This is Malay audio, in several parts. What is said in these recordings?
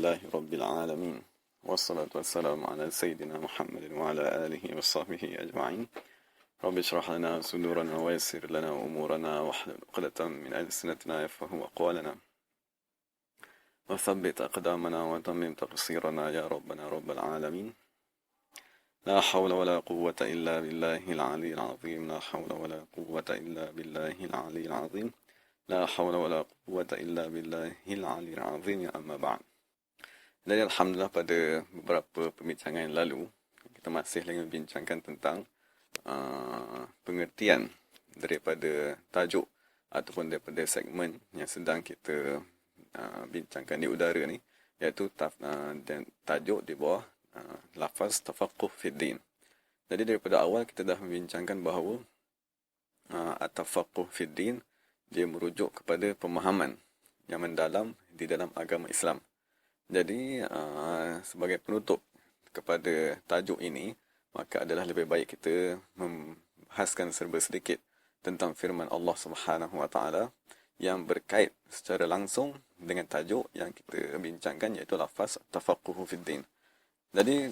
Alhamdulillahi Rabbil Alamin. Wassalatu wassalamu ala Sayyidina Muhammadin wa ala alihi wa sahbihi ajma'in. Rabbi shrah lana sudurana wa yassir lana umurana wa hlul 'uqdatam min alsinatina yafqahu aqwalana. Wa thabbit aqdamana wa tammim taqsirana ya Rabbana Rabbal Alamin. La hawla wa la quwwata illa billahil 'aliyyil 'azim. La hawla wa la quwwata illa billahil 'aliyyil 'azim. La hawla wa la quwwata illa billahil 'aliyyil 'azim. Amma ba'd. Jadi alhamdulillah pada beberapa perbincangan yang lalu kita masih lagi membincangkan tentang pengertian daripada tajuk ataupun daripada segmen yang sedang kita bincangkan di udara ni, iaitu tajuk di bawah lafaz tafaqquh fid din. Jadi daripada awal kita dah membincangkan bahawa at-tafaqquh fid din dia merujuk kepada pemahaman yang mendalam di dalam agama Islam. Jadi sebagai penutup kepada tajuk ini, maka adalah lebih baik kita membahaskan serba sedikit tentang firman Allah Subhanahu Wa Taala yang berkait secara langsung dengan tajuk yang kita bincangkan, iaitu lafaz tafaqquh fid din. Jadi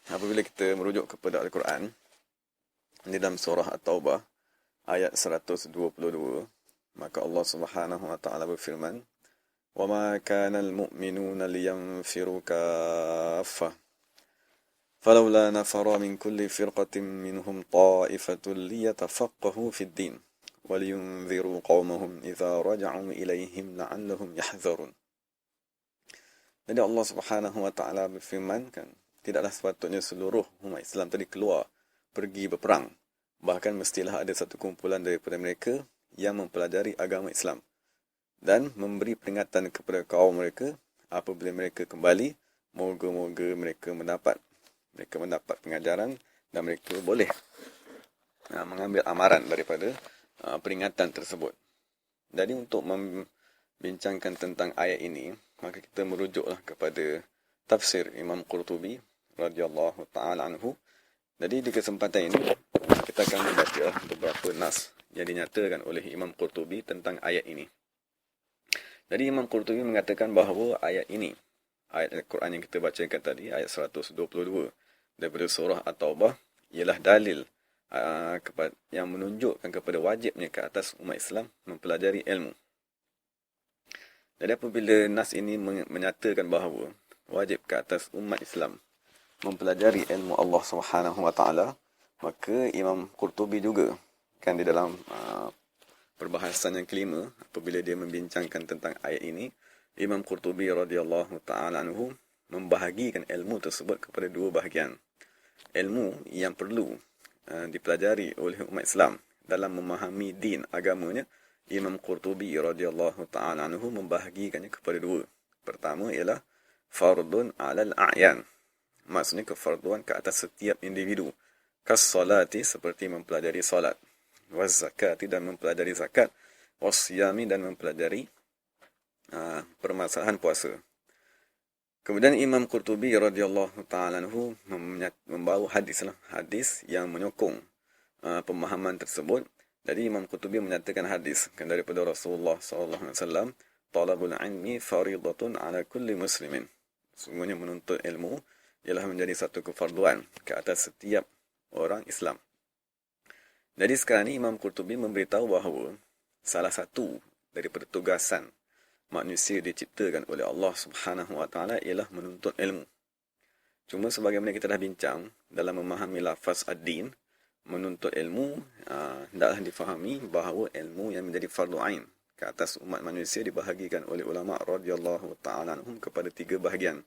apabila kita merujuk kepada Al-Quran di dalam surah At-Taubah ayat 122, maka Allah Subhanahu Wa Taala berfirman, وَمَا كَانَ الْمُؤْمِنُونَ لِيَنْفِرُوا كَافَّةً فَلَوْلَا نَفَرَ مِنْ كُلِّ فِرْقَةٍ مِّنْهُمْ طَائِفَةٌ لِيَتَفَقَّهُوا فِي الدِّينِ وَلِيُنْذِرُوا قَوْمَهُمْ إِذَا رَجَعُوا إِلَيْهِمْ لَعَلَّهُمْ يَحْذَرُونَ. Jadi Allah Subhanahu Wa Taala berfirmankan, tidaklah sepatutnya seluruh umat Islam tadi keluar pergi berperang, bahkan mestilah ada satu kumpulan daripada mereka yang mempelajari agama Islam dan memberi peringatan kepada kaum mereka apabila mereka kembali, moga-moga mereka mendapat pengajaran dan mereka boleh mengambil amaran daripada peringatan tersebut. Jadi untuk membincangkan tentang ayat ini, maka kita merujuklah kepada tafsir Imam Qurtubi radhiyallahu taala anhu. Jadi di kesempatan ini kita akan membaca beberapa nas yang dinyatakan oleh Imam Qurtubi tentang ayat ini. Jadi Imam Qurtubi mengatakan bahawa ayat ini, ayat Al-Quran yang kita bacakan tadi, ayat 122 daripada surah At-Taubah, ialah dalil yang menunjukkan kepada wajibnya ke atas umat Islam mempelajari ilmu. Jadi apabila nas ini menyatakan bahawa wajib ke atas umat Islam mempelajari ilmu Allah Subhanahu Wa Taala, maka Imam Qurtubi juga kan di dalam perbahasan yang kelima, apabila dia membincangkan tentang ayat ini, Imam Qurtubi radhiyallahu ta'ala anhu membahagikan ilmu tersebut kepada dua bahagian. Ilmu yang perlu dipelajari oleh umat Islam dalam memahami din agamanya, Imam Qurtubi radhiyallahu ta'ala anhu membahagikannya kepada dua. Pertama ialah fardun 'alal a'yan, maksudnya kefarduan ke atas setiap individu, kas-salati, seperti mempelajari salat, waz-zakati, dan mempelajari zakat, was-siyami, dan mempelajari permasalahan puasa. Kemudian Imam Qurtubi radhiyallahu ta'ala anhu membawa hadis yang menyokong pemahaman tersebut. Jadi Imam Qurtubi menyatakan hadis daripada Rasulullah sallallahu alaihi wasallam, talabul ilmi faridatun ala kulli muslimin. Sungguhnya menuntut ilmu ialah menjadi satu kefarduan ke atas setiap orang Islam. Jadi sekarang ini Imam Qurtubi memberitahu bahawa salah satu daripada tugasan manusia diciptakan oleh Allah Subhanahu Wa Taala ialah menuntut ilmu. Cuma sebagaimana kita dah bincang, dalam memahami lafaz ad-din, menuntut ilmu hendaklah difahami bahawa ilmu yang menjadi fardu ain ke atas umat manusia dibahagikan oleh ulama radhiyallahu ta'ala anhum kepada tiga bahagian.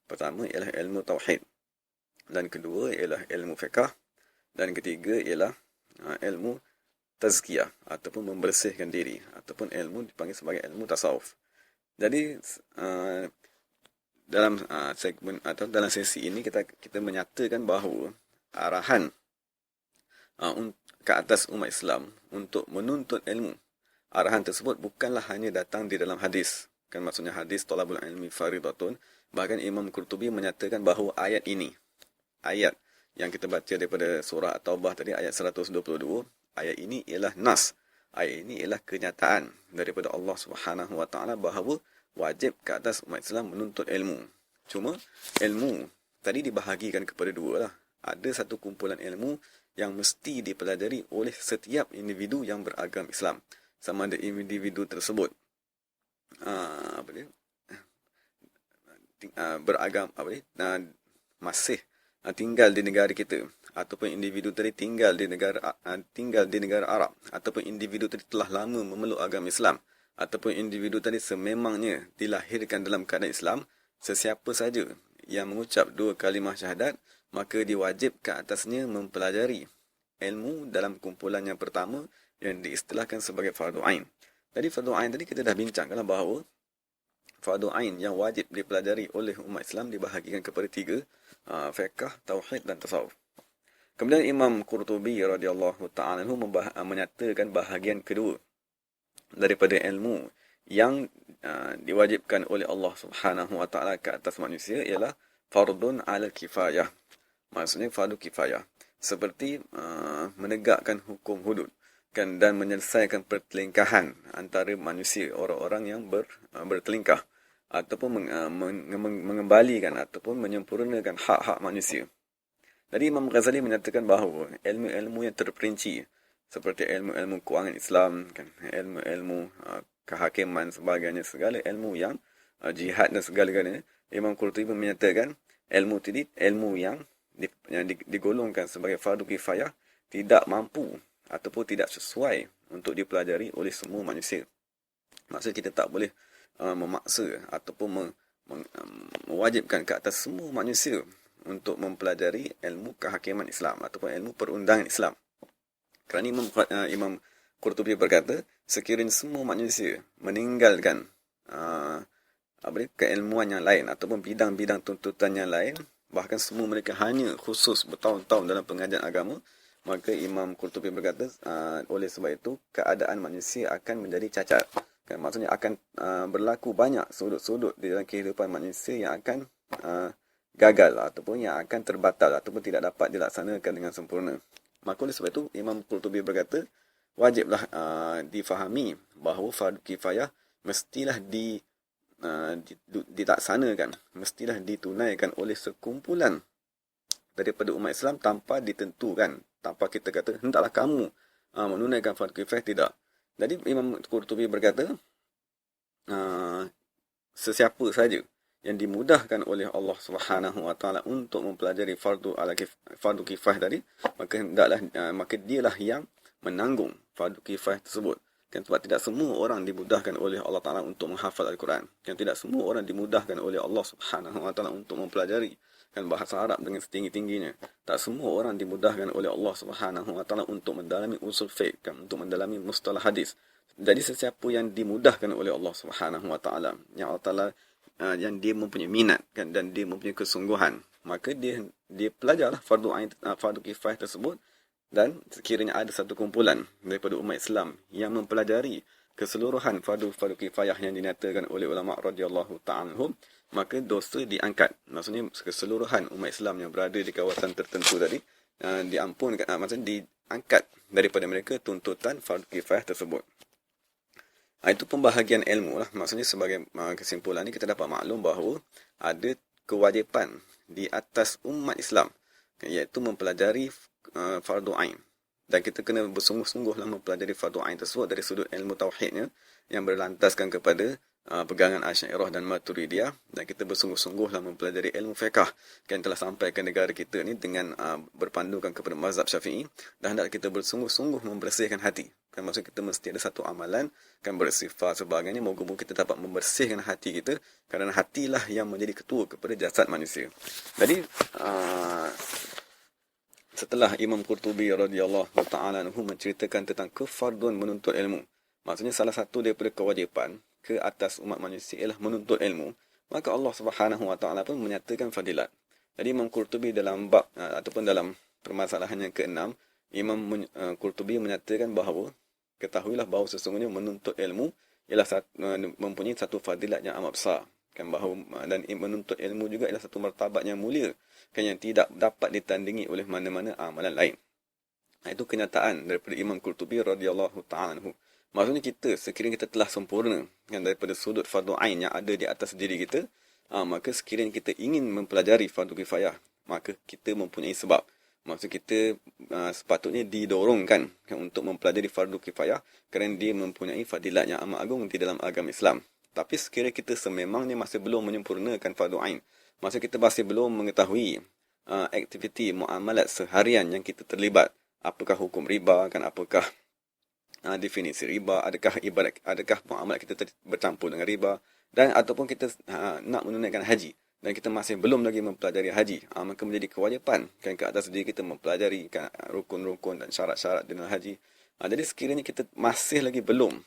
Pertama ialah ilmu tauhid, dan kedua ialah ilmu fiqh, dan ketiga ialah ilmu tazkiyah ataupun membersihkan diri, ataupun ilmu dipanggil sebagai ilmu tasawuf. Jadi dalam segmen atau dalam sesi ini kita menyatakan bahawa arahan ke atas umat Islam untuk menuntut ilmu, arahan tersebut bukanlah hanya datang di dalam hadis. Kan maksudnya hadis talabul ilmi faridatun. Bahkan Imam Qurtubi menyatakan bahawa ayat ini, ayat yang kita baca daripada surah At-Taubah tadi, ayat 122, ayat ini ialah nas. Ayat ini ialah kenyataan daripada Allah Subhanahu Wa Taala bahawa wajib ke atas umat Islam menuntut ilmu. Cuma ilmu tadi dibahagikan kepada dua lah. Ada satu kumpulan ilmu yang mesti dipelajari oleh setiap individu yang beragam Islam. Sama ada individu tersebut beragam masih tinggal di negara kita, ataupun individu tadi tinggal di negara Arab, ataupun individu tadi telah lama memeluk agama Islam, ataupun individu tadi sememangnya dilahirkan dalam keadaan Islam. Sesiapa saja yang mengucap dua kalimah syahadat, maka diwajib ke atasnya mempelajari ilmu dalam kumpulan yang pertama yang diistilahkan sebagai fardu ain. Jadi fardu ain tadi kita dah bincangkan bahawa fardu ain yang wajib dipelajari oleh umat Islam dibahagikan kepada tiga, fiqh, tauhid dan tasawuf. Kemudian Imam Qurtubi radhiyallahu ta'ala menyatakan bahagian kedua daripada ilmu yang diwajibkan oleh Allah Subhanahu wa taala ke atas manusia ialah fardun 'ala kifayah. Maksudnya fardu kifayah, seperti menegakkan hukum hudud dan menyelesaikan pertelingkahan antara manusia, orang-orang yang bertelingkah, ataupun mengembalikan ataupun menyempurnakan hak-hak manusia. Jadi Imam Ghazali menyatakan bahawa ilmu-ilmu yang terperinci seperti ilmu-ilmu kewangan Islam, kan, ilmu-ilmu kehakiman sebagainya, segala ilmu yang jihad dan segala-galanya, Imam Qurtubi menyatakan ilmu tadi, ilmu yang digolongkan sebagai fardu kifayah, tidak mampu ataupun tidak sesuai untuk dipelajari oleh semua manusia. Maksud kita tak boleh memaksa ataupun mewajibkan ke atas semua manusia untuk mempelajari ilmu kehakiman Islam ataupun ilmu perundangan Islam. Kerana Imam Qurtubi berkata, sekiranya semua manusia meninggalkan keilmuan yang lain ataupun bidang-bidang tuntutan yang lain, bahkan semua mereka hanya khusus bertahun-tahun dalam pengajian agama, maka Imam Qurtubi berkata, oleh sebab itu keadaan manusia akan menjadi cacat. Kan, maksudnya akan berlaku banyak sudut-sudut di dalam kehidupan manusia yang akan gagal ataupun yang akan terbatal ataupun tidak dapat dilaksanakan dengan sempurna. Maka oleh sebab itu Imam Qurtubi berkata, wajiblah difahami bahawa fardu kifayah mestilah dilaksanakan, mestilah ditunaikan oleh sekumpulan daripada umat Islam tanpa ditentukan, tanpa kita kata hendaklah kamu menunaikan fardu kifayah, tidak. Jadi Imam Qurtubi berkata, sesiapa saja yang dimudahkan oleh Allah Subhanahu wa taala untuk mempelajari fardu kifayah tadi, maka dialah yang menanggung fardu kifayah tersebut. Kan, sebab tidak semua orang dimudahkan oleh Allah Taala untuk menghafal Al-Quran. Kan, tidak semua orang dimudahkan oleh Allah Subhanahu wa taala untuk mempelajari bahasa Arab dengan setinggi-tingginya. Tak semua orang dimudahkan oleh Allah Subhanahu wa taala untuk mendalami usul fiqh, untuk mendalami mustalah hadis. Jadi sesiapa yang dimudahkan oleh Allah Subhanahu wa taala, yang Allah Taala yang dia mempunyai minat, kan, dan dia mempunyai kesungguhan, maka dia pelajarlah fardu kifayah tersebut. Dan sekiranya ada satu kumpulan daripada umat Islam yang mempelajari keseluruhan fardu kifayah yang dinyatakan oleh ulama radhiyallahu ta'ala anhum, maka dosa diangkat. Maksudnya keseluruhan umat Islam yang berada di kawasan tertentu tadi diampunkan, maksudnya diangkat daripada mereka tuntutan fardu kifayah tersebut. Itu pembahagian ilmu lah. Maksudnya sebagai kesimpulan ni kita dapat maklum bahawa ada kewajipan di atas umat Islam, iaitu mempelajari fardu ain, dan kita kena bersungguh-sungguhlah mempelajari fardu ain tersebut dari sudut ilmu tauhidnya yang berlantaskan kepada pegangan Asy'ariyah dan Maturidiyah, dan kita bersungguh-sungguhlah mempelajari ilmu fiqh yang telah sampai ke negara kita ni dengan berpandukan kepada mazhab Syafi'i, dan hendak kita bersungguh-sungguh membersihkan hati. Kan, maksud kita mesti ada satu amalan, kan, bersifat sebagainya. Moga-moga kita dapat membersihkan hati kita, kerana hatilah yang menjadi ketua kepada jasad manusia. Jadi setelah Imam Qurtubi radhiyallahu ta'ala anhu menceritakan tentang kefarduan menuntut ilmu, maksudnya salah satu daripada kewajipan ke atas umat manusia ialah menuntut ilmu, maka Allah Subhanahu wa taala pun menyatakan fadilat. Jadi Imam Qurtubi dalam bab ataupun dalam permasalahan yang ke-6, Imam Qurtubi menyatakan bahawa ketahuilah bahawa sesungguhnya menuntut ilmu ialah mempunyai satu fadilat yang amat besar, kan, bahawa dan menuntut ilmu juga ialah satu martabat yang mulia, kan, yang tidak dapat ditandingi oleh mana-mana amalan lain. Itu kenyataan daripada Imam Qurtubi radhiyallahu ta'ala anhu. Maksudnya kita, sekiranya kita telah sempurna kan, daripada sudut fardu ain yang ada di atas diri kita, maka sekiranya kita ingin mempelajari fardu kifayah, maka kita mempunyai sebab. Maksud kita sepatutnya didorongkan kan, untuk mempelajari fardu kifayah kerana dia mempunyai fadilat yang amat agung di dalam agama Islam. Tapi sekiranya kita sememangnya masih belum menyempurnakan fardu ain, maksud kita masih belum mengetahui aktiviti muamalat seharian yang kita terlibat, apakah hukum riba kan, apakah definisi riba, adakah muamalat kita bercampur dengan riba, dan ataupun kita nak menunaikan haji dan kita masih belum lagi mempelajari haji, maka menjadi kewajipan kan ke atas diri kita mempelajari kan rukun-rukun dan syarat-syarat dalam haji. Jadi sekiranya kita masih lagi belum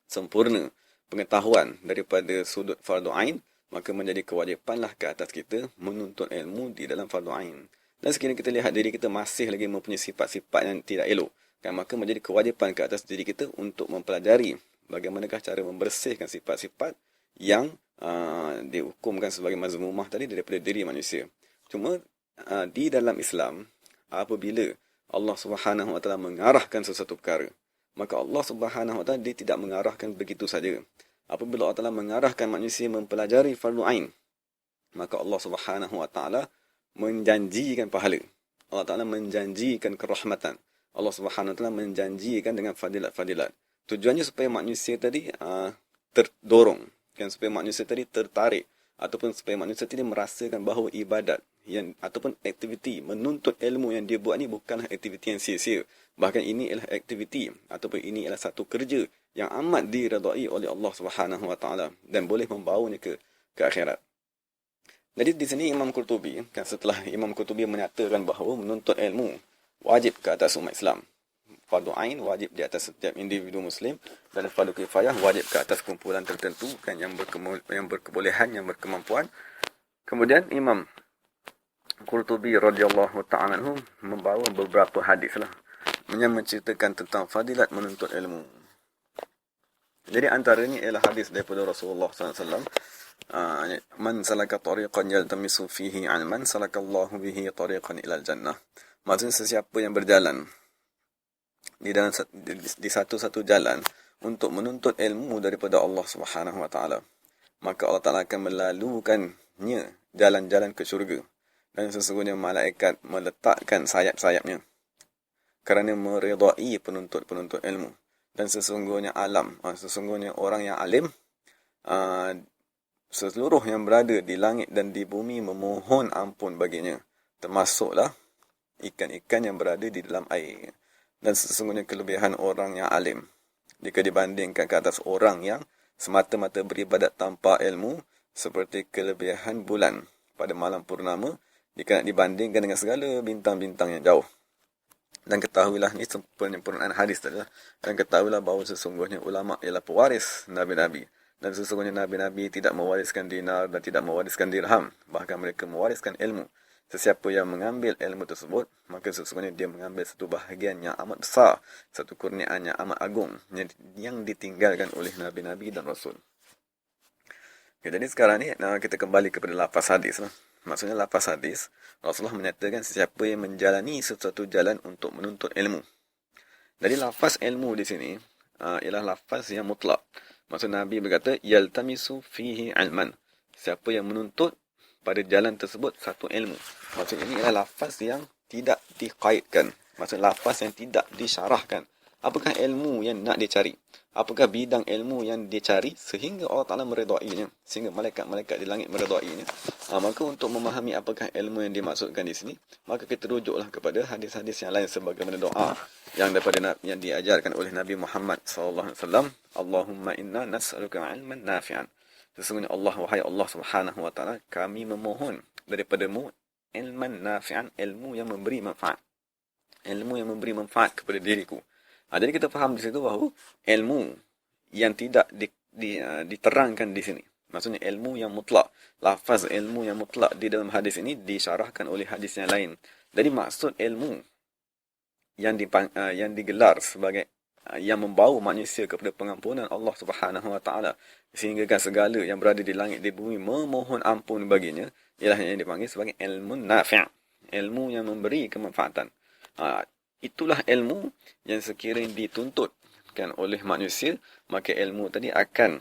sempurna pengetahuan daripada sudut fardu ain, maka menjadi kewajipanlah ke atas kita menuntut ilmu di dalam fardu ain. Dan sekiranya kita lihat diri kita masih lagi mempunyai sifat-sifat yang tidak elok, kan, maka menjadi kewajipan ke atas diri kita untuk mempelajari bagaimanakah cara membersihkan sifat-sifat yang dihukumkan sebagai mazmumah tadi daripada diri manusia. Cuma di dalam Islam, apabila Allah Subhanahu Wa Taala mengarahkan sesuatu perkara, maka Allah Subhanahu Wa Taala dia tidak mengarahkan begitu saja. Apabila Allah Taala mengarahkan manusia mempelajari fardu ain, maka Allah Subhanahu Wa Taala menjanjikan pahala. Allah Taala menjanjikan kerahmatan. Allah Subhanahu Wa Taala menjanjikan dengan fadilat-fadilat. Tujuannya supaya manusia tadi terdorong, kan, supaya manusia tadi tertarik, ataupun supaya manusia tadi merasakan bahawa ibadat yang ataupun aktiviti menuntut ilmu yang dia buat ni bukanlah aktiviti yang sia-sia. Bahkan ini adalah aktiviti ataupun ini adalah satu kerja yang amat diredai oleh Allah Subhanahu Wa Taala dan boleh membawanya ke akhirat. Jadi di sini Imam Qurtubi, kan, setelah Imam Qurtubi menyatakan bahawa menuntut ilmu wajib ke atas umat Islam, fardu ain wajib di atas setiap individu muslim, dan fardu kifayah wajib ke atas kumpulan tertentu kan yang berkebolehan, yang berkemampuan. Kemudian Imam Qurtubi radhiyallahu ta'ala anhu membawa beberapa hadislah yang menceritakan tentang fadilat menuntut ilmu. Jadi antaranya ialah hadis daripada Rasulullah SAW. Man salaka tariqan yaltamisu fihi 'ilman salakallahu bihi tariqan ilal jannah. Maksudnya sesiapa yang berjalan di satu-satu jalan untuk menuntut ilmu daripada Allah Subhanahu Wa Taala, maka Allah Taala akan melalukannya jalan-jalan ke syurga, dan sesungguhnya malaikat meletakkan sayap-sayapnya kerana meredai penuntut-penuntut ilmu. Dan sesungguhnya sesungguhnya orang yang alim, seluruh yang berada di langit dan di bumi memohon ampun baginya, termasuklah ikan-ikan yang berada di dalam air. Dan sesungguhnya kelebihan orang yang alim jika dibandingkan ke atas orang yang semata-mata beribadat tanpa ilmu, seperti kelebihan bulan pada malam purnama jika nak dibandingkan dengan segala bintang-bintang yang jauh. Dan ketahuilah, ni penyempurnaan hadis tadi lah. Dan ketahuilah bahawa sesungguhnya ulama ialah pewaris Nabi-Nabi. Dan sesungguhnya Nabi-Nabi tidak mewariskan dinar dan tidak mewariskan dirham. Bahkan mereka mewariskan ilmu. Sesiapa yang mengambil ilmu tersebut, maka sesungguhnya dia mengambil satu bahagian yang amat besar, satu kurniaan yang amat agung yang ditinggalkan oleh Nabi-Nabi dan Rasul. Okay, jadi sekarang ni kita kembali kepada lafaz hadis lah. Maksudnya lafaz hadis, Rasulullah menyatakan sesiapa yang menjalani sesuatu jalan untuk menuntut ilmu. Jadi lafaz ilmu di sini ialah lafaz yang mutlak. Maksud Nabi berkata, yaltamisu fihi ilman. Siapa yang menuntut pada jalan tersebut satu ilmu. Maksud ini ialah lafaz yang tidak dikaitkan. Maksud lafaz yang tidak disyarahkan. Apakah ilmu yang nak dicari? Apakah bidang ilmu yang dicari sehingga Allah Ta'ala meredainya, sehingga malaikat-malaikat di langit meredainya? Maka untuk memahami apakah ilmu yang dimaksudkan di sini, maka kita rujuklah kepada hadis-hadis yang lain sebagaimana doa yang daripada yang diajarkan oleh Nabi Muhammad SAW. Allahumma inna nas'aluka ilman nafi'an. Sesungguhnya Allah, wahai Allah Subhanahu Wa Ta'ala, kami memohon daripadamu ilman nafi'an, ilmu yang memberi manfaat. Ilmu yang memberi manfaat kepada diriku. Jadi kita faham di situ bahawa ilmu yang tidak diterangkan di sini, maksudnya ilmu yang mutlak, lafaz ilmu yang mutlak di dalam hadis ini disyarahkan oleh hadis yang lain. Jadi maksud ilmu yang digelar sebagai yang membawa manusia kepada pengampunan Allah Subhanahu Wa Taala, sehingga segala yang berada di langit di bumi memohon ampun baginya, ialah yang dipanggil sebagai ilmu nafi', ilmu yang memberi kemanfaatan. Itulah ilmu yang sekiranya dituntut kan oleh manusia, maka ilmu tadi akan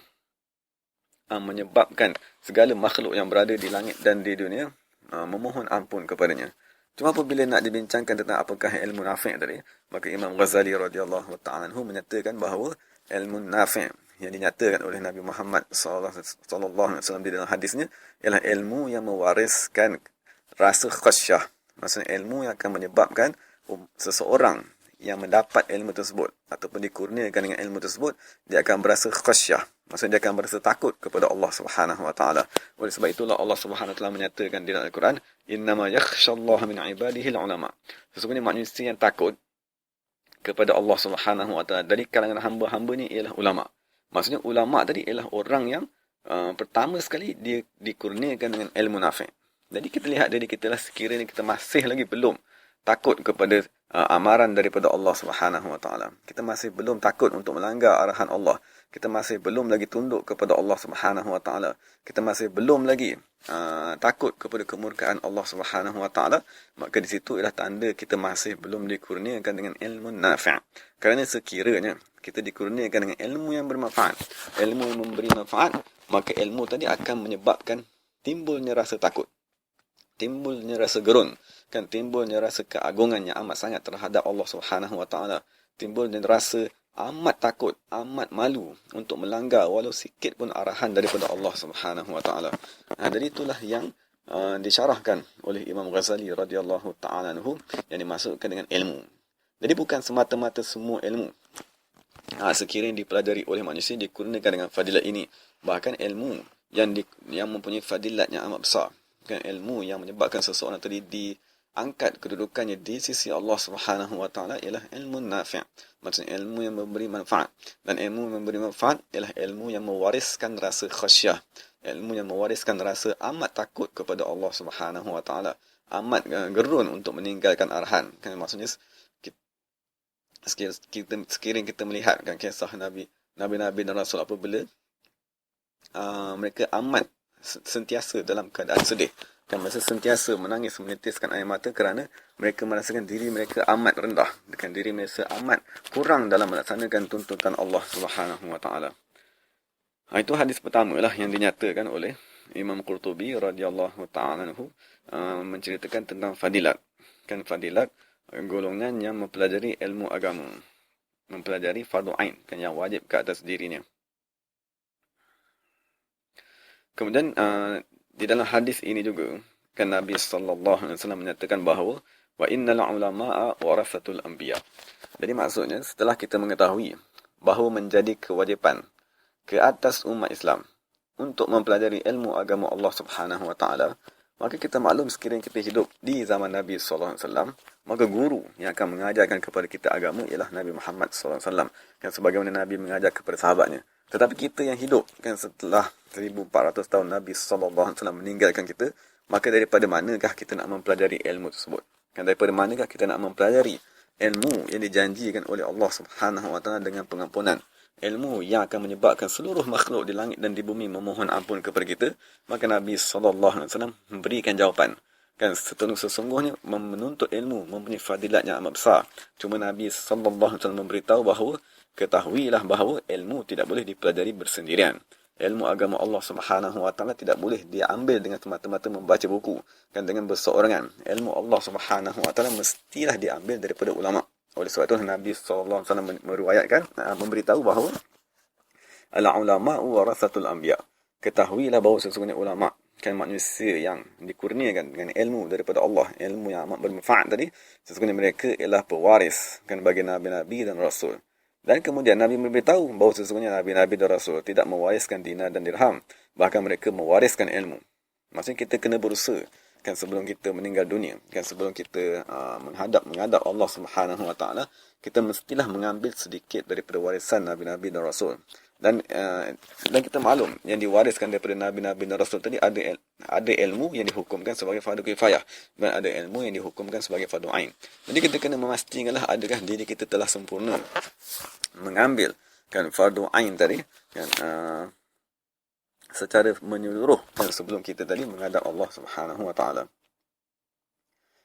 menyebabkan segala makhluk yang berada di langit dan di dunia memohon ampun kepadanya. Cuma apabila nak dibincangkan tentang apakah ilmu nafi' tadi, maka Imam Ghazali radhiyallahu ta'ala anhu menyatakan bahawa ilmu nafi' yang dinyatakan oleh Nabi Muhammad sallallahu alaihi wasallam di dalam hadisnya ialah ilmu yang mewariskan rasa khasyah. Maksudnya ilmu yang akan menyebabkan seseorang yang mendapat ilmu tersebut ataupun dikurniakan dengan ilmu tersebut, dia akan berasa khasyah. Maksudnya dia akan berasa takut kepada Allah Subhanahu wa taala. Oleh sebab itulah Allah Subhanahu wa taala menyatakan di dalam Al-Quran, "Innama yakhshallaha min ibadihi al-ulama." Sesungguhnya manusia yang takut kepada Allah Subhanahu wa taala dari kalangan hamba-hamba ni ialah ulama. Maksudnya ulama tadi ialah orang yang pertama sekali dia dikurniakan dengan ilmu nafi'. Jadi kita lihat dari kita lah, sekiranya kita masih lagi belum takut kepada amaran daripada Allah Subhanahu wa taala. Kita masih belum takut untuk melanggar arahan Allah. Kita masih belum lagi tunduk kepada Allah Subhanahu wa taala. Kita masih belum lagi takut kepada kemurkaan Allah Subhanahu wa taala, maka di situ ialah tanda kita masih belum dikurniakan dengan ilmu nafi'. Kerana sekiranya kita dikurniakan dengan ilmu yang bermanfaat, ilmu yang memberi manfaat, maka ilmu tadi akan menyebabkan timbulnya rasa takut, timbulnya rasa gerun, kan, timbulnya rasa keagungan yang amat sangat terhadap Allah Subhanahu wa taala, timbulnya rasa amat takut, amat malu untuk melanggar walau sikit pun arahan daripada Allah Subhanahu wa taala. Jadi itulah yang disyarahkan oleh Imam Ghazali radhiyallahu taala anhu yang dimaksudkan dengan ilmu. Jadi bukan semata-mata semua ilmu sekiranya dipelajari oleh manusia dikurniakan dengan fadilat ini. Bahkan ilmu yang mempunyai fadilat yang amat besar, kan, ilmu yang menyebabkan seseorang tadi diangkat kedudukannya di sisi Allah Subhanahu wa taala ialah ilmu nafi'. Maksudnya ilmu yang memberi manfaat. Dan ilmu yang memberi manfaat ialah ilmu yang mewariskan rasa khasyah, ilmu yang mewariskan rasa amat takut kepada Allah Subhanahu wa taala, amat gerun untuk meninggalkan arahan, kan. Maksudnya sekiranya kita melihat, kan, kisah Nabi-Nabi dan Rasul apabila mereka amat sentiasa dalam keadaan sedih, kan, masa sentiasa menangis menitiskan air mata kerana mereka merasakan diri mereka amat rendah, kan, diri mereka amat kurang dalam melaksanakan tuntutan Allah Subhanahu wa taala. Itu hadis pertama lah yang dinyatakan oleh Imam Qurtubi radhiyallahu taala anhu, menceritakan tentang fadilat, kan, fadilat golongan yang mempelajari ilmu agama, mempelajari fardu ain, kan, yang wajib ke atas dirinya. Kemudian di dalam hadis ini juga, kan, Nabi sallallahu alaihi wasallam menyatakan bahawa wa innal ulama'a warasatul anbiya. Jadi maksudnya setelah kita mengetahui bahawa menjadi kewajipan ke atas umat Islam untuk mempelajari ilmu agama Allah Subhanahu wa taala, maka kita maklum sekiranya kita hidup di zaman Nabi sallallahu alaihi wasallam, maka guru yang akan mengajarkan kepada kita agama ialah Nabi Muhammad sallallahu alaihi wasallam, kan, sebagaimana Nabi mengajar kepada sahabatnya. Tetapi kita yang hidup, kan, setelah 1400 tahun Nabi sallallahu alaihi wasallam meninggalkan kita, maka daripada manakah kita nak mempelajari ilmu tersebut? Kan, daripada manakah kita nak mempelajari ilmu yang dijanjikan oleh Allah Subhanahu wa taala dengan pengampunan, ilmu yang akan menyebabkan seluruh makhluk di langit dan di bumi memohon ampun kepada kita? Maka Nabi sallallahu alaihi wasallam memberikan jawapan, kan, sesungguhnya menuntut ilmu mempunyai fadilat yang amat besar. Cuma Nabi sallallahu alaihi wasallam memberitahu bahawa ketahuilah bahawa ilmu tidak boleh dipelajari bersendirian. Ilmu agama Allah Subhanahu wa taala tidak boleh diambil dengan semata-mata membaca buku, kan, dengan berseorangan. Ilmu Allah Subhanahu wa taala mestilah diambil daripada ulama. Oleh sebab itu Nabi sallallahu alaihi wasallam meriwayatkan, memberitahu bahawa al-ulama'u warasatul anbiya. Ketahuilah bahawa sesungguhnya ulama, kan, manusia yang dikurniakan dengan ilmu daripada Allah, ilmu yang amat bermanfaat tadi, sesungguhnya mereka ialah pewaris, kan, bagi nabi-nabi dan rasul. Dan kemudian Nabi memberitahu bahawa sesungguhnya nabi-nabi dan rasul tidak mewariskan dinar dan dirham, bahkan mereka mewariskan ilmu. Maksudnya kita kena berusaha, kan, sebelum kita meninggal dunia, kan, sebelum kita menghadap Allah Subhanahu wa taala, kita mestilah mengambil sedikit daripada warisan nabi-nabi dan rasul. Dan kita maklum yang diwariskan daripada nabi-nabi dan rasul tadi ada ilmu yang dihukumkan sebagai fardu kifayah dan ada ilmu yang dihukumkan sebagai fardu ain. Jadi kita kena memastikanlah adakah diri kita telah sempurna mengambil, kan, fardu ain tadi, kan, secara menyeluruh, kan, sebelum kita tadi menghadap Allah Subhanahu wa taala.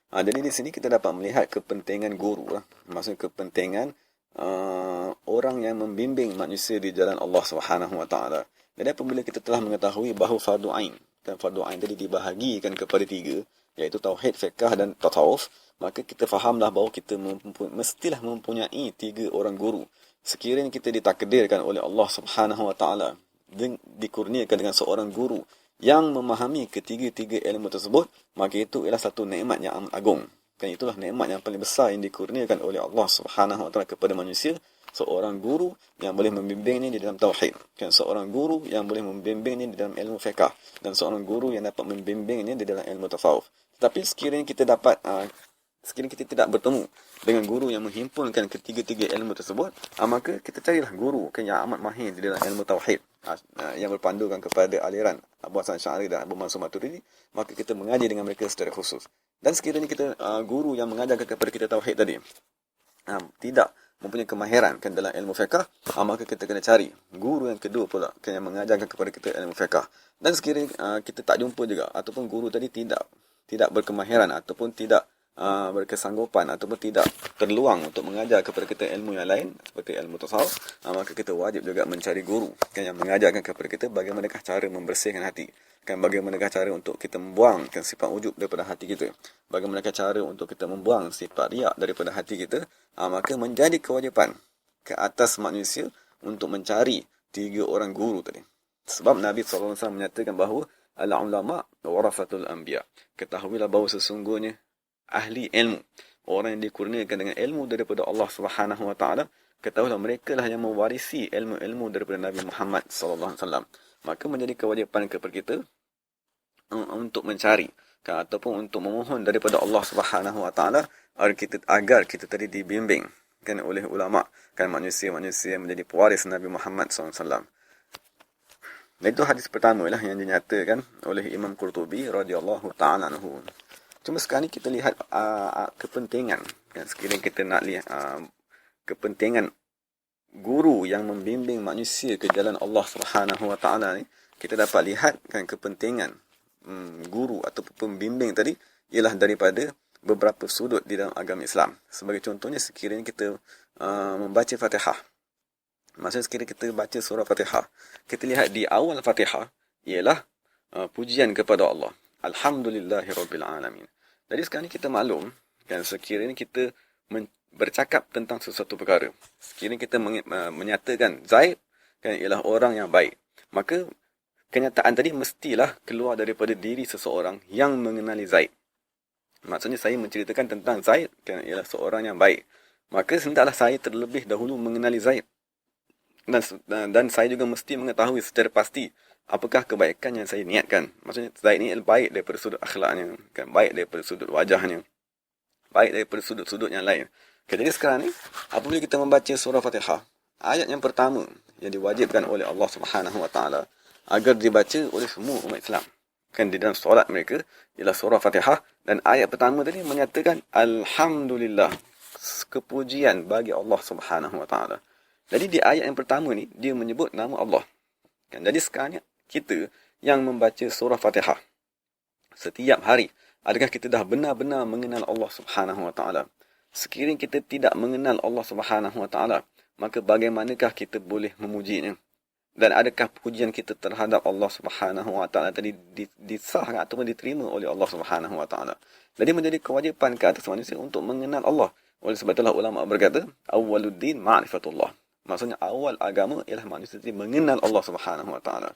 Jadi di sini kita dapat melihat kepentingan guru lah. Maksudnya kepentingan orang yang membimbing manusia di jalan Allah Subhanahu Wa Taala. Jadi apabila kita telah mengetahui bahawa fardu ain, dan fardu ain tadi dibahagikan kepada tiga, iaitu tauhid, fiqh dan tasawuf, maka kita fahamlah bahawa kita mestilah mempunyai tiga orang guru. Sekiranya kita ditakdirkan oleh Allah Subhanahu Wa Taala dikurniakan dengan seorang guru yang memahami ketiga-tiga ilmu tersebut, maka itu ialah satu nikmat yang amat agung. Kan itulah nikmat yang paling besar yang dikurniakan oleh Allah Subhanahu Wa Taala kepada manusia, seorang guru yang boleh membimbingnya di dalam tauhid, kan, seorang guru yang boleh membimbingnya di dalam ilmu fiqh, dan seorang guru yang dapat membimbingnya di dalam ilmu tasawuf. Tetapi sekiranya kita tidak bertemu dengan guru yang menghimpunkan ketiga-tiga ilmu tersebut, maka kita carilah guru kan yang amat mahir di dalam ilmu tauhid, yang berpandukan kepada aliran Abu Hasan Asy'ari dan Abu Mansur Maturidi, maka kita mengaji dengan mereka secara khusus. Dan sekiranya kita guru yang mengajarkan kepada kita tauhid tadi tidak mempunyai kemahiran kan dalam ilmu fiqh, maka kita kena cari guru yang kedua pula kan yang mengajarkan kepada kita ilmu fiqh. Dan sekiranya kita tak jumpa juga, ataupun guru tadi tidak berkemahiran ataupun tidak berkesanggupan ataupun tidak terluang untuk mengajar kepada kita ilmu yang lain seperti ilmu tasawuf, maka kita wajib juga mencari guru kan yang mengajarkan kepada kita bagaimanakah cara membersihkan hati, kan, bagaimanakah cara untuk kita membuangkan sifat ujub daripada hati kita, bagaimanakah cara untuk kita membuang sifat riak daripada hati kita. Maka menjadi kewajipan ke atas manusia untuk mencari tiga orang guru tadi. Sebab Nabi SAW menyatakan bahawa al-ulama warasatul anbiya. Ketahuilah bahawa sesungguhnya ahli ilmu, orang yang dikurniakan dengan ilmu daripada Allah Subhanahu Wa Taala, ketahuilah mereka lah yang mewarisi ilmu-ilmu daripada Nabi Muhammad SAW. Maka menjadi kewajipan kepada kita untuk mencari ataupun untuk memohon daripada Allah Subhanahu Wa Taala agar kita tadi dibimbing kan oleh ulama, kan, manusia-manusia yang menjadi pewaris Nabi Muhammad SAW. Dan itu hadis pertama lah yang dinyatakan oleh Imam Qurtubi radhiyallahu ta'ala anhu. Cuma sekarang ni kita lihat kepentingan, kan, sekiranya kita nak lihat kepentingan guru yang membimbing manusia ke jalan Allah Subhanahu Wa Taala ni, kita dapat lihat kan kepentingan guru ataupun pembimbing tadi ialah daripada beberapa sudut di dalam agama Islam. Sebagai contohnya, sekiranya kita membaca Fatihah, maksudnya sekiranya kita baca surah Fatihah, kita lihat di awal Fatihah ialah pujian kepada Allah, Alhamdulillahirabbil alamin. Jadi sekarang ni kita maklum kan, sekiranya kita bercakap tentang sesuatu perkara, sekiranya kita menyatakan Zaid kan ialah orang yang baik, maka kenyataan tadi mestilah keluar daripada diri seseorang yang mengenali Zaid. Maksudnya saya menceritakan tentang Zaid kan ialah seorang yang baik, maka hendaklah saya terlebih dahulu mengenali Zaid, dan saya juga mesti mengetahui secara pasti apakah kebaikan yang saya niatkan. Maksudnya Zaid ni baik daripada sudut akhlaknya, kan, baik daripada sudut wajahnya, baik daripada sudut-sudut yang lain. Okay, jadi sekarang ni apabila kita membaca surah Fatihah, ayat yang pertama yang diwajibkan oleh Allah Subhanahu Wa Taala agar dibaca oleh semua umat Islam kan di dalam solat mereka ialah surah Fatihah, dan ayat pertama tadi menyatakan Alhamdulillah, kepujian bagi Allah Subhanahu Wa Taala. Jadi di ayat yang pertama ni dia menyebut nama Allah. Kan, jadi sekarang ni kita yang membaca surah Fatihah setiap hari, adakah kita dah benar-benar mengenal Allah Subhanahu Wa Taala? Sekiranya kita tidak mengenal Allah Subhanahu Wa Taala, maka bagaimanakah kita boleh memujinya? Dan adakah pujian kita terhadap Allah Subhanahu Wa Taala tadi disahkan ataupun diterima oleh Allah Subhanahu Wa Taala? Jadi menjadi kewajipan ke atas manusia untuk mengenal Allah. Oleh sebab itulah ulama berkata, awwaluddin ma'rifatullah. Maksudnya awal agama ialah manusia tadi mengenal Allah Subhanahu Wa Taala.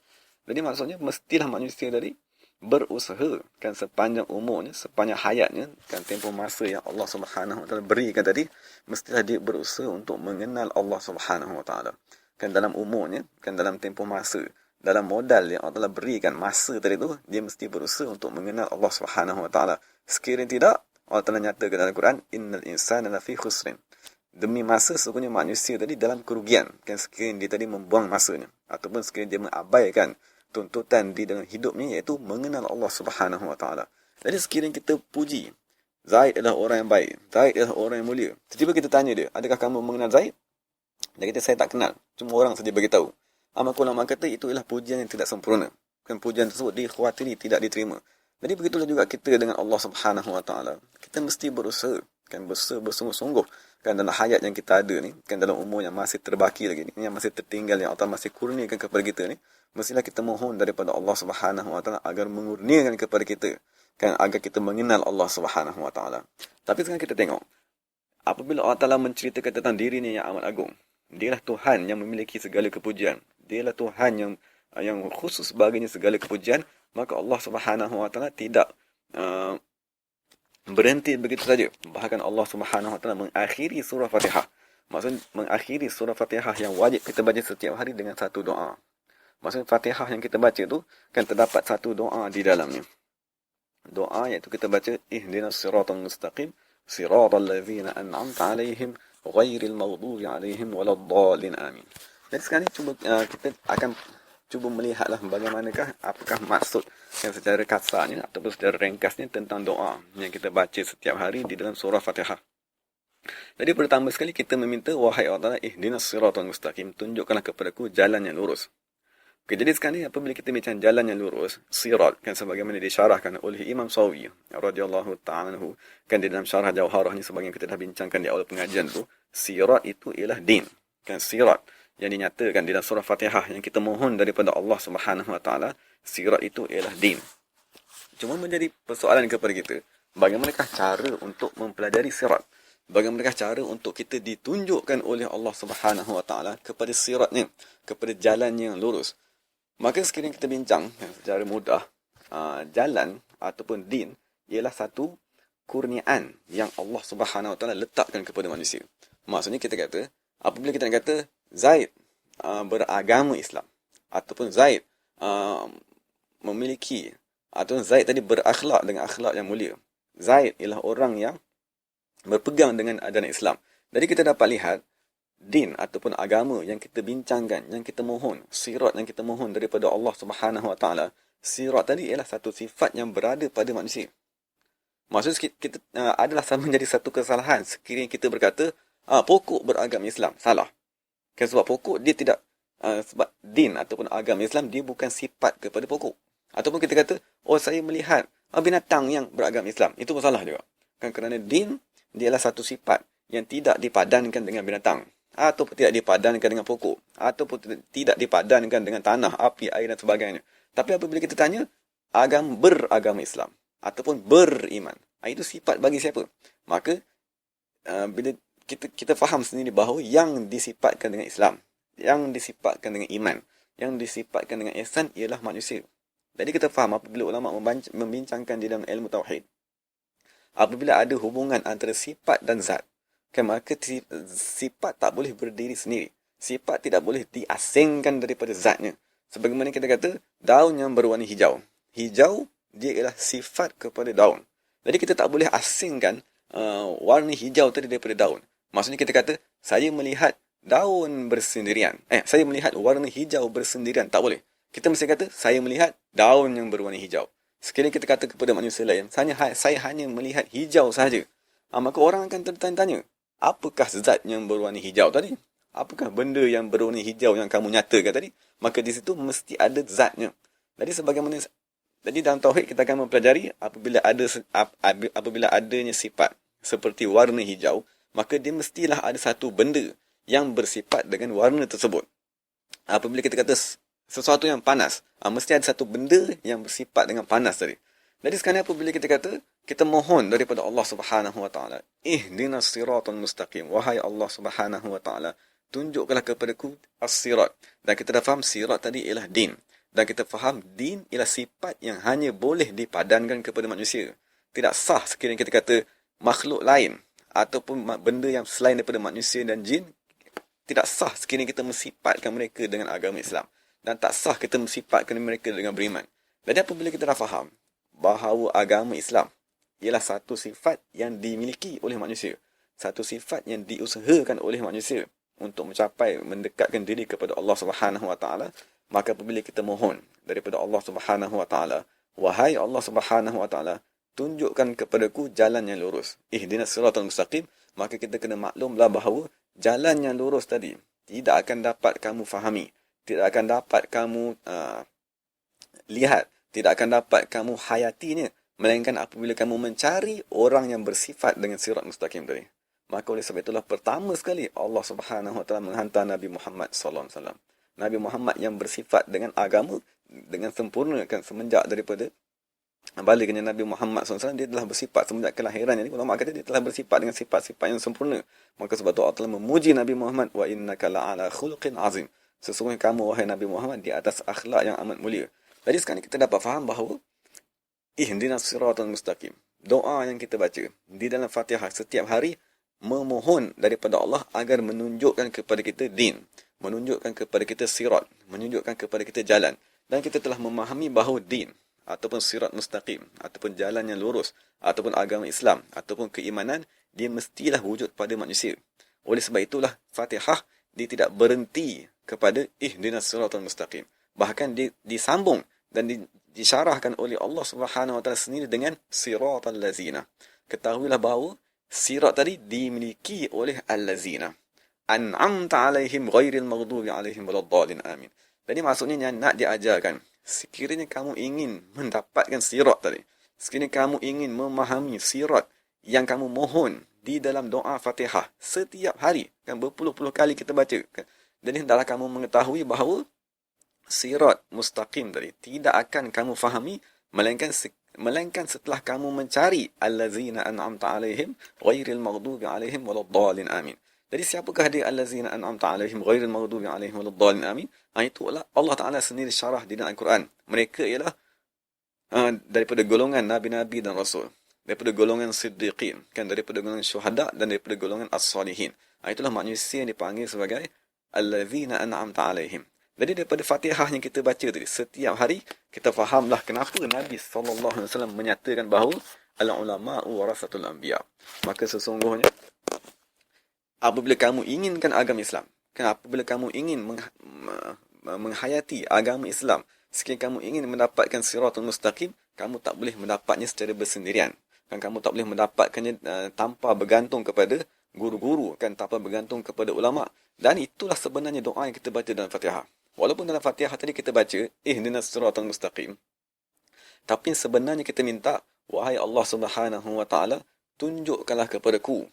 Jadi maksudnya mestilah manusia tadi berusaha kan sepanjang umurnya, sepanjang hayatnya, kan tempoh masa yang Allah Subhanahu Wa Taala berikan tadi, mestilah dia berusaha untuk mengenal Allah Subhanahu Wa Taala. Kan dalam umurnya, kan dalam tempoh masa, dalam modal yang Allah Taala berikan masa tadi tu, dia mesti berusaha untuk mengenal Allah Subhanahu Wa Taala. Sekiranya tidak, Allah Taala nyatakan dalam Quran, innal insana lafi khusrin. Demi masa, sesungguhnya manusia tadi dalam kerugian. Kan sekiranya dia tadi membuang masanya, ataupun sekiranya dia mengabaikan tuntutan di dalam hidupnya, iaitu mengenal Allah Subhanahu Wa Taala. Jadi sekiranya kita puji Zaid adalah orang yang baik, Zaid adalah orang yang mulia, tiba-tiba kita tanya dia, adakah kamu mengenal Zaid? Dia kata, saya tak kenal, cuma orang saja beritahu. Maka ulama kata itu ialah pujian yang tidak sempurna. Kan pujian tersebut dikhawatiri tidak diterima. Jadi begitulah juga kita dengan Allah Subhanahu Wa Taala. Kita mesti berusaha kan bersungguh-sungguh kan dalam hayat yang kita ada ni, kan dalam umur yang masih terbaki lagi ni, yang masih tertinggal, yang Allah masih kurniakan kepada kita ni, mestilah kita mohon daripada Allah Subhanahu Wa Taala agar mengurniakan kepada kita, kan, agar kita mengenal Allah Subhanahu Wa Taala. Tapi sekarang kita tengok, apabila Allah Taala menceritakan tentang dirinya yang amat agung, dialah Tuhan yang memiliki segala kepujian, dialah Tuhan yang khusus baginya segala kepujian, maka Allah Subhanahu Wa Taala tidak berhenti begitu saja. Bahkan Allah Subhanahu Wa Taala mengakhiri surah Fatihah. Maksud mengakhiri surah Fatihah yang wajib kita baca setiap hari dengan satu doa. Maksud Fatihah yang kita baca tu kan terdapat satu doa di dalamnya. Doa iaitu kita baca ihdinas siratal mustaqim siratal ladzina an'amta 'alaihim ghairil maghdubi 'alaihim waladdallin amin. Jadi sekarang ni cuba kita akan cuba melihatlah bagaimanakah, apakah maksud yang secara kasarnya ataupun secara ringkasnya tentang doa yang kita baca setiap hari di dalam surah Fatihah. Jadi pertama sekali kita meminta, wahai Allah, ihdinas siratal mustaqim, tunjukkanlah kepadaku jalan yang lurus. Okay, jadi sekarang ni apabila kita bincang jalan yang lurus, sirat, kan sebagaimana disyarahkan oleh Imam Sawi radhiyallahu ta'ala anhu, kan di dalam syarah Jauharah ni sebagaimana kita dah bincangkan di awal pengajian tu, sirat itu ialah din. Kan sirat yang dinyatakan di dalam surah Fatihah yang kita mohon daripada Allah Subhanahu Wa Taala, sirat itu ialah din. Cuma menjadi persoalan kepada kita, bagaimanakah cara untuk mempelajari sirat? Bagaimanakah cara untuk kita ditunjukkan oleh Allah Subhanahu Wa Taala kepada siratnya, kepada jalan yang lurus? Maka sekiranya kita bincang secara mudah, jalan ataupun din ialah satu kurniaan yang Allah Subhanahu Wa Taala letakkan kepada manusia. Maksudnya kita kata, apabila kita nak kata Zaid beragama Islam, ataupun Zaid memiliki, ataupun Zaid tadi berakhlak dengan akhlak yang mulia, Zaid ialah orang yang berpegang dengan ajaran Islam. Jadi kita dapat lihat din ataupun agama yang kita bincangkan, yang kita mohon, sirat yang kita mohon daripada Allah Subhanahu Wa Taala, sirat tadi ialah satu sifat yang berada pada manusia. Maksud kita adalah sama menjadi satu kesalahan sekiranya kita berkata pokok beragama Islam. Salah. Kan sebab pokok dia tidak sebab din ataupun agama Islam dia bukan sifat kepada pokok. Ataupun kita kata, oh saya melihat binatang yang beragama Islam. Itu pun salah juga. Kan kerana din dia adalah satu sifat yang tidak dipadankan dengan binatang, ataupun tidak dipadankan dengan pokok, ataupun tidak dipadankan dengan tanah, api, air dan sebagainya. Tapi apabila kita tanya beragama Islam ataupun beriman, itu sifat bagi siapa? Maka bila kita faham sendiri bahawa yang disifatkan dengan Islam, yang disifatkan dengan iman, yang disifatkan dengan ihsan ialah manusia. Jadi kita faham apabila ulama membincangkan di dalam ilmu tauhid, apabila ada hubungan antara sifat dan zat, kan, maka sifat tak boleh berdiri sendiri. Sifat tidak boleh diasingkan daripada zatnya. Sebagaimana kita kata, daun yang berwarna hijau. Hijau, dia ialah sifat kepada daun. Jadi kita tak boleh asingkan warna hijau tadi daripada daun. Maksudnya kita kata, saya melihat daun bersendirian. Saya melihat warna hijau bersendirian. Tak boleh. Kita mesti kata, saya melihat daun yang berwarna hijau. Sekiranya kita kata kepada manusia lain, saya hanya melihat hijau sahaja, maka orang akan tertanya-tanya, apakah zat yang berwarna hijau tadi? Apakah benda yang berwarna hijau yang kamu nyatakan tadi? Maka di situ mesti ada zatnya. Jadi dalam tauhid kita akan mempelajari apabila adanya sifat seperti warna hijau, maka dia mestilah ada satu benda yang bersifat dengan warna tersebut. Apabila kita kata sesuatu yang panas, mesti ada satu benda yang bersifat dengan panas tadi. Jadi sekarang apabila kita kata, kita mohon daripada Allah Subhanahu Wa Taala, ihdinas siratal mustaqim, wahai Allah Subhanahu Wa Taala, tunjukkanlah kepadaku as-sirat. Dan kita dah faham sirat tadi ialah din. Dan kita faham din ialah sifat yang hanya boleh dipadankan kepada manusia. Tidak sah sekiranya kita kata makhluk lain ataupun benda yang selain daripada manusia dan jin, tidak sah sekiranya kita mensifatkan mereka dengan agama Islam. Dan tak sah kita mensifatkan mereka dengan beriman. Jadi apabila kita dah faham bahawa agama Islam ialah satu sifat yang dimiliki oleh manusia, satu sifat yang diusahakan oleh manusia untuk mencapai mendekatkan diri kepada Allah Subhanahu Wa Taala, maka apabila kita mohon daripada Allah Subhanahu Wa Taala, wahai Allah Subhanahu Wa Taala, tunjukkan kepadaku jalan yang lurus, ihdinas siratal mustaqim, maka kita kena maklumlah bahawa jalan yang lurus tadi tidak akan dapat kamu fahami, tidak akan dapat kamu lihat, tidak akan dapat kamu hayatinya, melainkan apabila kamu mencari orang yang bersifat dengan sirat mustaqim tadi. Maka oleh sebab itulah pertama sekali Allah Subhanahu Wa Taala menghantar Nabi Muhammad sallallahu alaihi wasallam. Nabi Muhammad yang bersifat dengan agama dengan sempurna kan semenjak daripada balignya Nabi Muhammad SAW, dia telah bersifat semenjak kelahirannya. Jadi ulama kata dia telah bersifat dengan sifat-sifat yang sempurna. Maka sebab tu Allah telah memuji Nabi Muhammad, wa innaka la'ala khuluqin azim. Sesungguhnya kamu wahai Nabi Muhammad di atas akhlak yang amat mulia. Jadi sekarang kita dapat faham bahawa ihdinas siratal mustaqim, doa yang kita baca di dalam Fatihah setiap hari memohon daripada Allah agar menunjukkan kepada kita din, menunjukkan kepada kita sirat, menunjukkan kepada kita jalan. Dan kita telah memahami bahawa din ataupun sirat mustaqim, ataupun jalan yang lurus, ataupun agama Islam, ataupun keimanan, dia mestilah wujud pada manusia. Oleh sebab itulah Fatihah dia tidak berhenti kepada ihdinas siratal mustaqim. Bahkan dia disambung dan disyarahkan oleh Allah Subhanahu Wa Taala sendiri dengan siratal lazina. Ketahuilah bahawa sirat tadi dimiliki oleh al-lazina an'amta alaihim ghairil maghdubi alaihim waladdallin amin. Jadi maksudnya nak diajarkan, sekiranya kamu ingin mendapatkan sirat tadi, sekiranya kamu ingin memahami sirat yang kamu mohon di dalam doa Fatihah setiap hari, kan berpuluh-puluh kali kita baca, kan? Jadi hendaklah kamu mengetahui bahawa sirat mustaqim tadi tidak akan kamu fahami melainkan setelah kamu mencari allazina an'amta alaihim ghairil maghdubi alaihim waladdallin amin. Jadi siapakah dia allazina an'amta alaihim ghairil maghdubi alaihim waladdallin amin? Itulah Allah Taala sendiri syarah di dalam Al-Quran. Mereka ialah daripada golongan nabi-nabi dan rasul, daripada golongan siddiqin, kan, daripada golongan syuhada dan daripada golongan as-salihin. Itulah manusia yang dipanggil sebagai allazina an'amta alaihim. Jadi daripada Fatihah yang kita baca tadi setiap hari, kita fahamlah kenapa Nabi SAW menyatakan bahawa al-ulama'u warasatul anbiya. Maka sesungguhnya apabila kamu inginkan agama Islam, kan, apabila kamu ingin menghayati agama Islam, sekiranya kamu ingin mendapatkan siratul mustaqim, kamu tak boleh mendapatnya secara bersendirian. Kan, kamu tak boleh mendapatkannya tanpa bergantung kepada guru-guru, kan, tanpa bergantung kepada ulama. Dan itulah sebenarnya doa yang kita baca dalam Fatihah. Walaupun dalam Fatihah tadi kita baca ihdinas siratal mustaqim, tapi sebenarnya kita minta, wahai Allah Subhanahu Wa Taala, tunjukkanlah kepadaku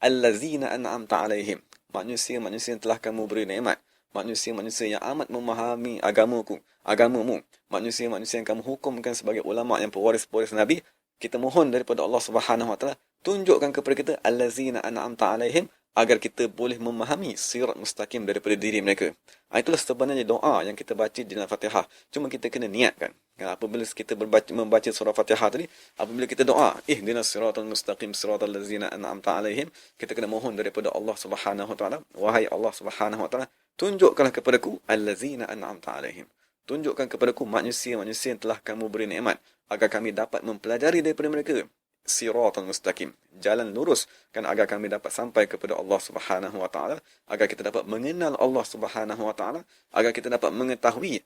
allazina an'amta alaihim, manusia-manusia yang telah kamu beri nikmat, manusia-manusia yang amat memahami agamamu, manusia-manusia yang kamu hukumkan sebagai ulama yang pewaris-pewaris Nabi. Kita mohon daripada Allah Subhanahu Wa Taala, tunjukkan kepada kita allazina an'amta alaihim, agar kita boleh memahami sirat mustaqim daripada diri mereka. Itulah sebenarnya doa yang kita baca di dalam Fatihah. Cuma kita kena niatkan. Apabila kita membaca surah Fatihah tadi, apabila kita doa, ihdinas siratal mustaqim siratal ladzina an'amta alaihim, kita kena mohon daripada Allah Subhanahu Wa Taala, wahai Allah Subhanahu Wa Taala, tunjukkanlah kepadaku alladzina an'amta alaihim. Tunjukkan kepadaku manusia-manusia yang telah kamu beri nikmat, agar kami dapat mempelajari daripada mereka siratal mustaqim, jalan lurus, kan, agar kami dapat sampai kepada Allah Subhanahu Wa Taala, agar kita dapat mengenal Allah Subhanahu Wa Taala, agar kita dapat mengetahui,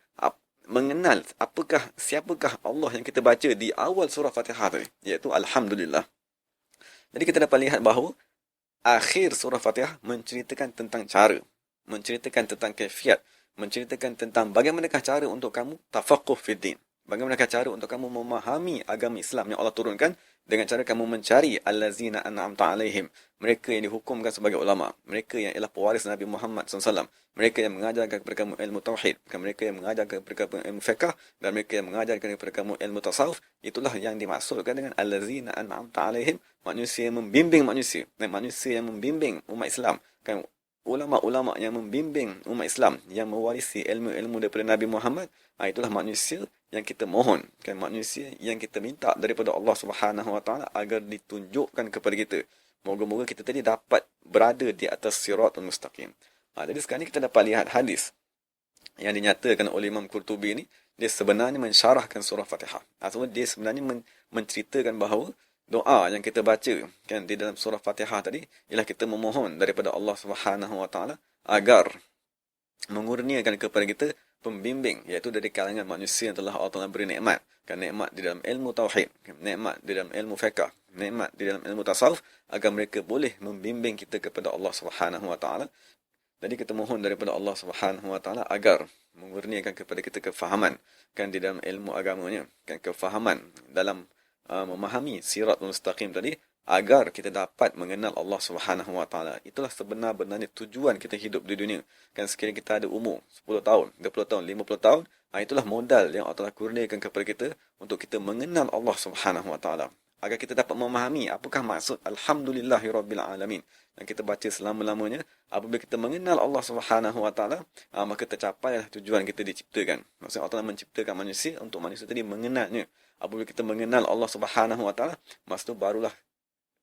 mengenal siapakah Allah yang kita baca di awal surah Fatihah tadi, iaitu alhamdulillah. Jadi kita dapat lihat bahawa akhir surah Fatihah menceritakan tentang cara, menceritakan tentang kaifiat, menceritakan tentang bagaimanakah cara untuk kamu tafaqquh fid din, bagaimanakah cara untuk kamu memahami agama Islam yang Allah turunkan, dengan cara kamu mencari allazina an'amta alaihim, mereka yang dihukumkan sebagai ulama, mereka yang ialah pewaris Nabi Muhammad SAW, mereka yang mengajarkan kepada kamu ilmu tauhid, mereka yang mengajarkan kepada kamu ilmu fiqh, dan mereka yang mengajarkan kepada kamu ilmu tasawuf. Itulah yang dimaksudkan dengan allazina an'amta alaihim, manusia yang membimbing manusia, dan manusia yang membimbing umat Islam, kan, ulama-ulama yang membimbing umat Islam, yang mewarisi ilmu-ilmu daripada Nabi Muhammad. Itulah manusia yang kita mohon, kan, manusia yang kita minta daripada Allah Subhanahu Wa Taala agar ditunjukkan kepada kita. Moga-moga kita tadi dapat berada di atas siratul mustaqim. Jadi sekarang ni kita dapat lihat hadis yang dinyatakan oleh Imam Qurtubi ni, dia sebenarnya mensyarahkan surah Fatihah. Dia sebenarnya menceritakan bahawa doa yang kita baca, kan, di dalam surah Fatihah tadi ialah kita memohon daripada Allah Subhanahu Wa Taala agar mengurniakan kepada kita pembimbing, iaitu dari kalangan manusia yang telah Allah Taala beri nikmat, kan, nikmat di dalam ilmu tauhid, nikmat di dalam ilmu fiqh, nikmat di dalam ilmu tasawuf, agar mereka boleh membimbing kita kepada Allah Subhanahu Wa Taala. Jadi kita mohon daripada Allah Subhanahu Wa Taala agar mengurniakan kepada kita kefahaman, kan, di dalam ilmu agamanya, kan, kefahaman dalam memahami siratul mustaqim tadi agar kita dapat mengenal Allah Subhanahu Wa Taala. Itulah sebenar-benarnya tujuan kita hidup di dunia. Kan sekiranya kita ada umur 10 tahun, 20 tahun, 50 tahun, itulah modal yang Allah Taala kurniakan kepada kita untuk kita mengenal Allah Subhanahu Wa Taala. Agar kita dapat memahami apakah maksud Alhamdulillahirabbil alamin. Dan kita baca selama-lamanya, apabila kita mengenal Allah Subhanahu Wa Taala, maka tercapailah tujuan kita diciptakan. Maksudnya Allah Taala menciptakan manusia untuk manusia tadi mengenalnya. Apabila kita mengenal Allah Subhanahu Wa Taala, masa tu barulah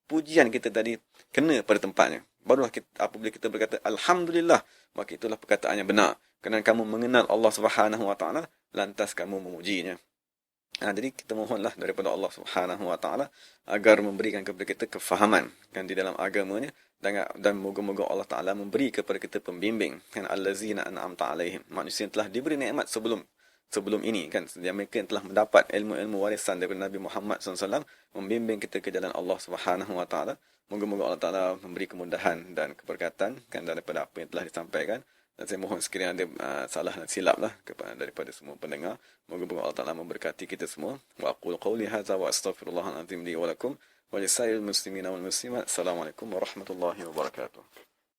pujian kita tadi kena pada tempatnya. Barulah kita, apabila kita berkata Alhamdulillah, maka itulah perkataan yang benar. Kerana kamu mengenal Allah Subhanahu Wa Taala, lantas kamu memujinya. Jadi kita mohonlah daripada Allah Subhanahu Wa Taala agar memberikan kepada kita kefahaman kan di dalam agamanya, dan moga-moga Allah Taala memberi kepada kita pembimbing kan allazina an'amta alaihim, manusia yang telah diberi nikmat sebelum ini kan, yang mereka yang telah mendapat ilmu-ilmu warisan daripada Nabi Muhammad SAW, membimbing kita ke jalan Allah Subhanahu Wa Taala. Moga-moga Allah Taala memberi kemudahan dan keberkatan kan daripada apa yang telah disampaikan. Dan saya mohon sekiranya ada salah dan silap lah daripada semua pendengar. Moga-moga Allah Taala memberkati kita semua. Wa aqul qawli hadza wa astaghfirullahal azim li wa lakum wa lisairil muslimina wal muslimat. Assalamualaikum warahmatullahi wabarakatuh.